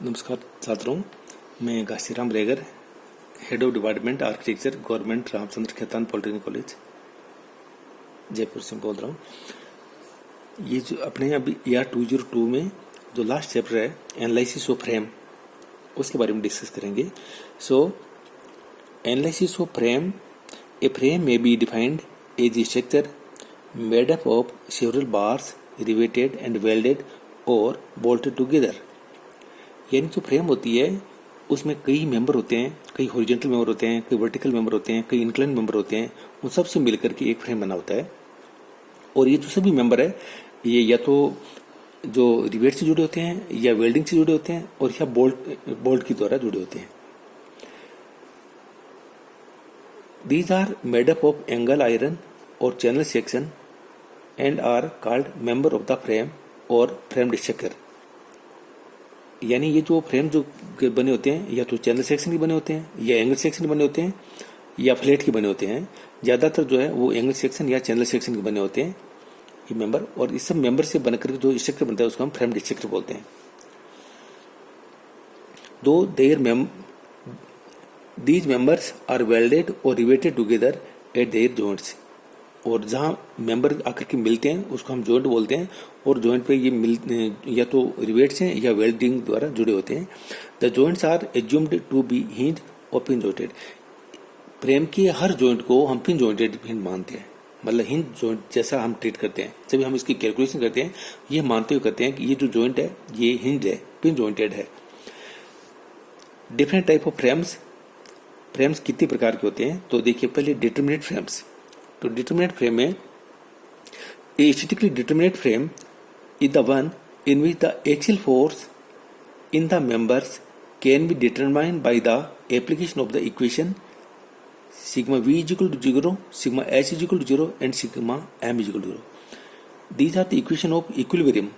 नमस्कार छात्रों, मैं Ghasiram Regar, head of department architecture, government Ramchandra Khetan polytechnic college Jaipur से बोल रहा हूँ। ये जो अपने अभी ईयर 2002 में जो लास्ट चैप्टर है एनालिसिस ऑफ फ्रेम, उसके बारे में डिस्कस करेंगे। So analysis of frame, a frame may be defined as structure made up of several bars riveted and welded और बोल्टेड टुगेदर। यानी जो फ्रेम होती है उसमें कई मेंबर होते हैं, कई हॉरिजॉन्टल मेंबर होते हैं, कई वर्टिकल मेंबर होते हैं, कई इंक्लाइन मेंबर होते हैं। उन सब से मिलकर के एक फ्रेम बना होता है। और ये जो सभी मेंबर है ये या तो जो रिवेट से जुड़े होते हैं या वेल्डिंग से जुड़े होते हैं और या बोल्ट के द्वारा जुड़े होते हैं। These are made up of angle iron और channel section and are called member of the frame और फ्रेम स्ट्रक्चर। यानी ये जो फ्रेम जो बने होते हैं या तो चैनल सेक्शन के बने होते हैं या एंगल सेक्शन के बने होते हैं या फ्लेट के बने होते हैं। ज्यादातर जो है वो एंगल सेक्शन या चैनल सेक्शन के बने होते हैं ये मेंबर। और इस सब मेंबर से बनकर जो स्ट्रक्चर बनता है उसको हम फ्रेम स्ट्रक्चर बोलते हैं। दो दीज मेंबर्स आर वेल्डेड और riveted together at there joints. और जहां मेंबर आकर के मिलते हैं उसको हम जॉइंट बोलते हैं। और जॉइंट पे ये या तो रिवेट से या वेल्डिंग द्वारा जुड़े होते हैं। The joints are assumed to be hinge और पिन जॉइंटेड। फ्रेम के हर जॉइंट को हम पिन जॉइंटेड हिंज मानते हैं, मतलब हिंज जॉइंट जैसा हम ट्रीट करते हैं। जब हम इसकी कैलकुलेशन करते हैं ये मानते हुए करते हैं कि ये जो जॉइंट है ये हिंज है, पिन जॉइंटेड है। डिफरेंट टाइप ऑफ फ्रेम्स कितने प्रकार के होते हैं तो देखिए, पहले डिटरमिनेट फ्रेम्स। तो डिटरमिनेट फ्रेम में aesthetically determinate frame is the one in which the axial force in the members can be determined by the application of the equation sigma v is equal to 0, sigma h is equal to 0 and sigma m is equal to 0. These are the equation of equilibrium.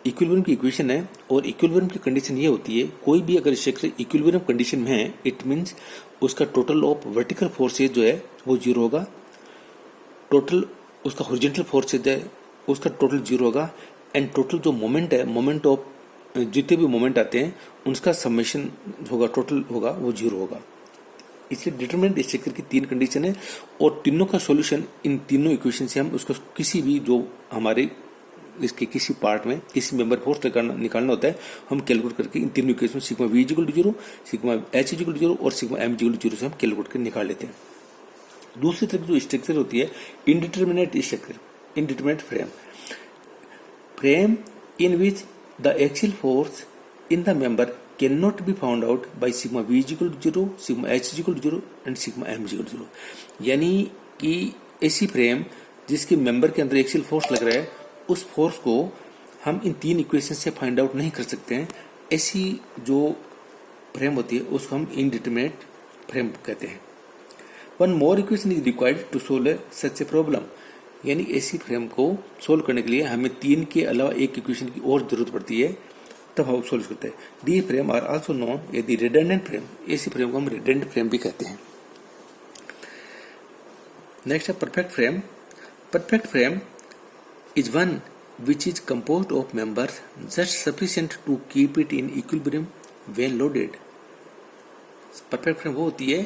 Equilibrium की equation है और equilibrium की condition ये होती है, कोई भी अगर स्ट्रक्चर इक्विलिब्रियम कंडीशन में है इट मीन्स उसका टोटल ऑफ वर्टिकल फोर्सेज जो है वो 0 होगा, टोटल उसका हॉरिजॉन्टल फोर्सेज है उसका टोटल 0 होगा, एंड टोटल जो मोमेंट है, मोमेंट ऑफ जितने भी मोमेंट आते हैं उनका समेशन होगा, टोटल होगा वो 0 होगा। इसलिए डिटरमिनेंट स्ट्रक्चर की 3 कंडीशन है और तीनों का सॉल्यूशन इन तीनों इक्वेशन से हम उसको किसी भी जो हमारे इसके किसी पार्ट में किसी मेंबर फोर्स निकालना होता है हम कैलकुलेट करके इन तीनों equation sigma v equal to 0, sigma h equal to 0 और सिग्मा m इक्वल टू 0 से हम कैलकुलेट करके निकाल लेते हैं। दूसरी तरफ जो स्ट्रक्चर होती है indeterminate structure, indeterminate frame in which the axial force in the member cannot be found out by sigma v is equal to 0, sigma h is equal to 0 and sigma m is equal to 0। यानी कि ऐसी frame जिसके member के अंदर axial force लग रहा है उस फोर्स को हम इन 3 इक्वेशन से फाइंड आउट नहीं कर सकते हैं। ऐसी जो फ्रेम होती है उसको हम इनडिटरमिनेट फ्रेम कहते हैं। One more equation is required to solve such a problem. यानी ऐसी फ्रेम को सोल्व करने के लिए हमें 3 के अलावा एक इक्वेशन की और जरूरत पड़ती है, तब हम सोल्व करते हैं। The frame are also known as the redundant frame. ऐसी फ्रेम को हम रिडंडेंट फ्रेम भी कहते हैं। नेक्स्ट है perfect frame. Perfect frame is one which is composed of members just sufficient to keep it in equilibrium when loaded. Perfect frame वो होती है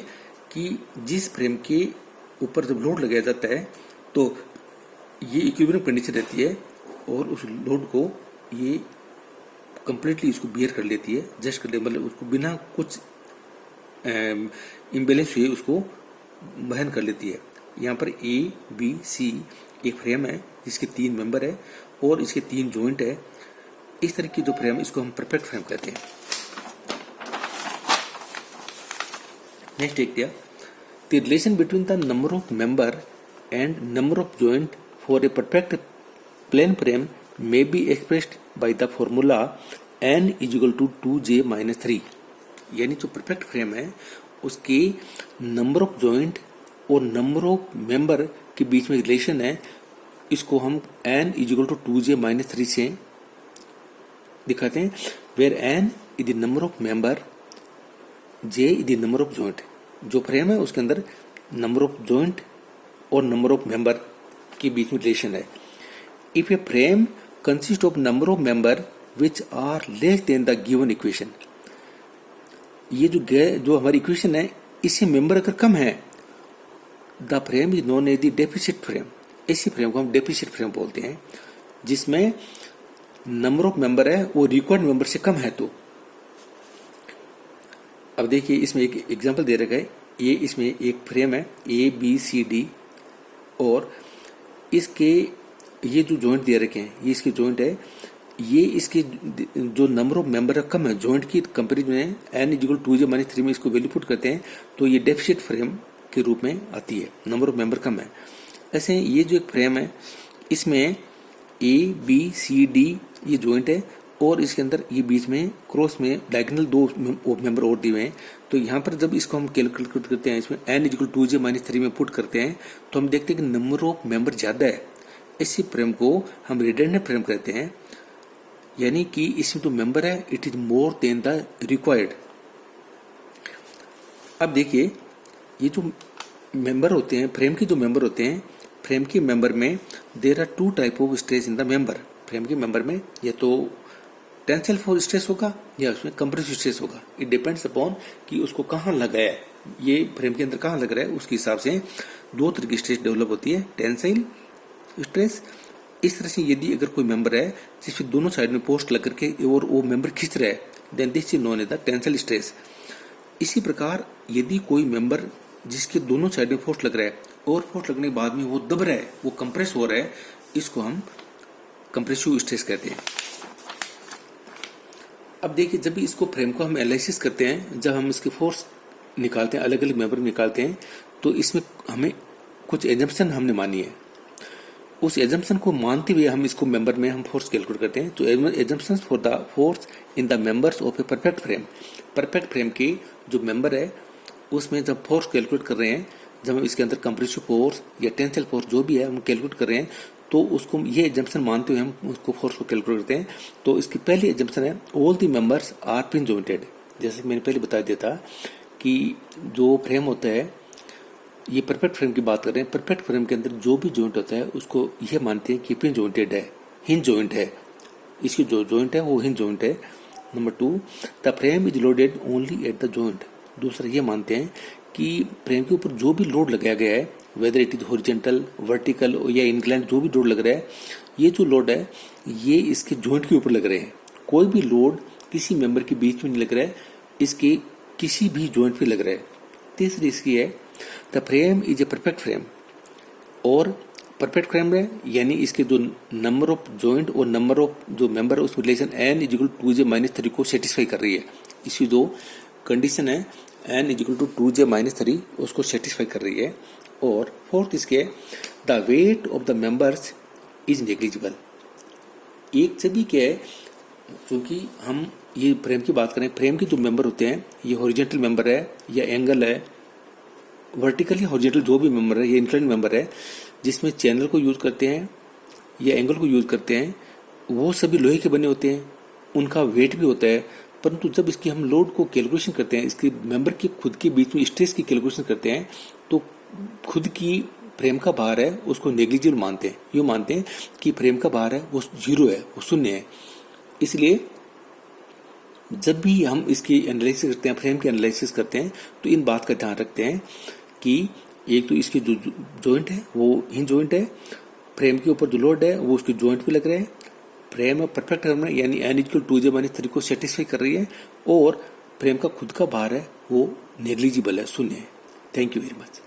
कि जिस फ्रेम के ऊपर जब लोड लगाया जाता है तो ये इक्विलिब्रियम कंडीशन रहती है और उस लोड को ये कंप्लीटली इसको बियर कर लेती है, जस्ट कर ले, मतलब उसको बिना कुछ इम्बेलेंस हुए उसको वहन कर लेती है। यहाँ पर ए बी सी एक फ्रेम है जिसके 3 मेंबर है और इसके 3 जॉइंट है। इस तरह की जो फ्रेम इसको हम परफेक्ट फ्रेम कहते हैं। नेक्स्ट एक दिया, the relation between the number of member and number of joint for a perfect plane frame may be expressed by the formula n is equal to 2j minus 3। यानी जो perfect frame है उसके number of joint और number of member के बीच में relation है, इसको हम n is equal to 2j minus 3 से दिखाते हैं। where n is the number of member, j is the number of joint। जो फ्रेम है उसके अंदर नंबर ऑफ जॉइंट और नंबर ऑफ मेंबर के बीच में रिलेशन है। If a frame consist of number of member which are less than the given equation, ये जो हमारी इक्वेशन है, इससे मेंबर अगर कम है, the frame is known as the deficit frame. इसी फ्रेम को हम डेफिसिट फ्रेम बोलते हैं, जिसमें नंबर ऑफ मेंबर है वो रिक्वायर्ड मेंबर से कम है। तो अब देखिए इसमें एक एग्जांपल दे रखा है। ये इसमें एक फ्रेम है ABCD, और इसके ये जो जॉइंट दे रखे हैं, ये इसके जॉइंट है। ये इसके जो नंबर ऑफ मेंबर कम है जॉइंट की कंपेरिजन में n = 2j-3 में इसको वैल्यू पुट करते हैं, तो ये डेफिसिट फ्रेम के रूप में आती है, नंबर ऑफ मेंबर कम है। ऐसे ये जो एक फ्रेम है, इसमें ABCD ये जॉइंट है, और इसके अंदर ये बीच में क्रॉस में डायगोनल 2 मेंबर और दिए हुए हैं। तो यहाँ पर जब इसको हम कैलकुलेट करते हैं, इसमें n = 2j-3 में पुट करते हैं, तो हम देखते हैं कि नंबर ऑफ मेंबर ज्यादा है। इसी फ्रेम को हम रिडंडेंट फ्रेम कहते हैं, यानी कि इसमें जो मेंबर है it is more than the required. अब देखिए ये जो मेंबर होते हैं, फ्रेम के जो मेंबर होते हैं, फ्रेम के मेंबर में there are 2 type of stress in the member. Frame के मेंबर में या तो टेंसाइल फोर्स स्ट्रेस होगा या उसमें कंप्रेसिव स्ट्रेस होगा। इट डिपेंड्स अपॉन कि उसको कहाँ लगाया है, ये फ्रेम के अंदर कहाँ लग रहा है, उसके हिसाब से 2 तरह की स्ट्रेस डेवलप होती है, टेंसाइल स्ट्रेस। इस तरह से यदि अगर कोई मेंबर है जिसमें दोनों साइड में पोस्ट लग करके और वो मेंबर खींच रहा है, then this is known as the tensile stress. इसी प्रकार यदि कोई मेंबर जिसके दोनों साइड में फोर्स लग रहा है और फोर्स लगने के बाद में वो दब रहा है, वो कंप्रेस हो रहा है, इसको हम कंप्रेसिव स्ट्रेस कहते हैं। अब देखिए जब इसको फ्रेम को हम एनालिसिस करते हैं, जब हम इसके फोर्स निकालते हैं, अलग अलग मेंबर निकालते हैं, तो इसमें हमें कुछ एजम्पशन हमने मानी है। उस एजम्पशन को मानते हुए हम इसको मेंबर में हम फोर्स कैलकुलेट करते हैं। तो assumptions for the force in the members of a perfect frame. Perfect frame के जो मेंबर है उसमें जब फोर्स कैलकुलेट कर रहे हैं, जब हम इसके अंदर कंप्रेसिव फोर्स या टेंसाइल फोर्स जो भी है हम कैलकुलेट कर रहे हैं, तो उसको ये एजम्पशन मानते हुए हम उसको फोर्स को कैलकुलेट करते हैं। तो इसकी पहली एजम्पशन है all the members are pin jointed. जैसे मैंने पहले बता दिया था कि जो फ्रेम होता है, ये परफेक्ट फ्रेम की बात कर रहे हैं, परफेक्ट फ्रेम के अंदर जो भी जॉइंट होता है उसको यह मानते हैं कि पिन जॉइंटेड है, हिंज जॉइंट है, इसकी जो जॉइंट है वो हिंज जॉइंट है। Number 2, the frame is loaded only at the joint. दूसरा ये मानते हैं कि फ्रेम के ऊपर जो भी लोड लगाया गया है, whether it is horizontal, vertical या इंक्लाइंड, जो भी लोड लग रहा है, ये जो लोड है ये इसके जॉइंट के ऊपर लग रहे हैं। कोई भी लोड किसी मेंबर के बीच में नहीं लग रहा है, इसके किसी भी जॉइंट पे लग रहा है। तीसरी इसकी है the frame is a perfect frame, और परफेक्ट फ्रेम है यानी इसके जो नंबर ऑफ जॉइंट और नंबर ऑफ जो मेंबर है उस रिलेशन n = 2j-3 को सेटिस्फाई कर रही है। इसकी जो कंडीशन है n = 2j-3 उसको सेटिस्फाई कर रही है। और फोर्थ इसके the weight of the members is negligible. एक सभी के, क्योंकि हम ये फ्रेम की बात करें, फ्रेम के जो मेंबर होते हैं ये हॉरिजॉन्टल मेंबर है या एंगल है, वर्टिकल या हॉरिजॉन्टल जो भी मेंबर है, ये इंक्लाइंड मेंबर है, जिसमें चैनल को यूज करते हैं या एंगल को यूज करते हैं, वो सभी लोहे के बने होते हैं, उनका वेट भी होता है। परंतु जब इसकी हम लोड को कैलकुलेशन करते हैं, इसके मेंबर के खुद के बीच में स्ट्रेस की कैलकुलेशन करते हैं, तो खुद की फ्रेम का भार है उसको नेग्लिजिबल मानते हैं। यूँ मानते हैं कि फ्रेम का भार है वो 0 है, वो शून्य है। इसलिए जब भी हम इसकी एनालिसिस करते हैं, फ्रेम की एनालिसिस करते हैं, तो इन बात का ध्यान रखते हैं कि एक तो इसकी जो जॉइंट है वो हिंज जॉइंट है, फ्रेम के ऊपर जो लोड है वो उसके जॉइंट पे लग रहे हैं, फ्रेम में परफेक्ट फ्रेम है यानी n = 2j-3 को सेटिस्फाई कर रही है, और फ्रेम का खुद का भार है वो नेग्लिजिबल है, शून्य है। Thank you very much.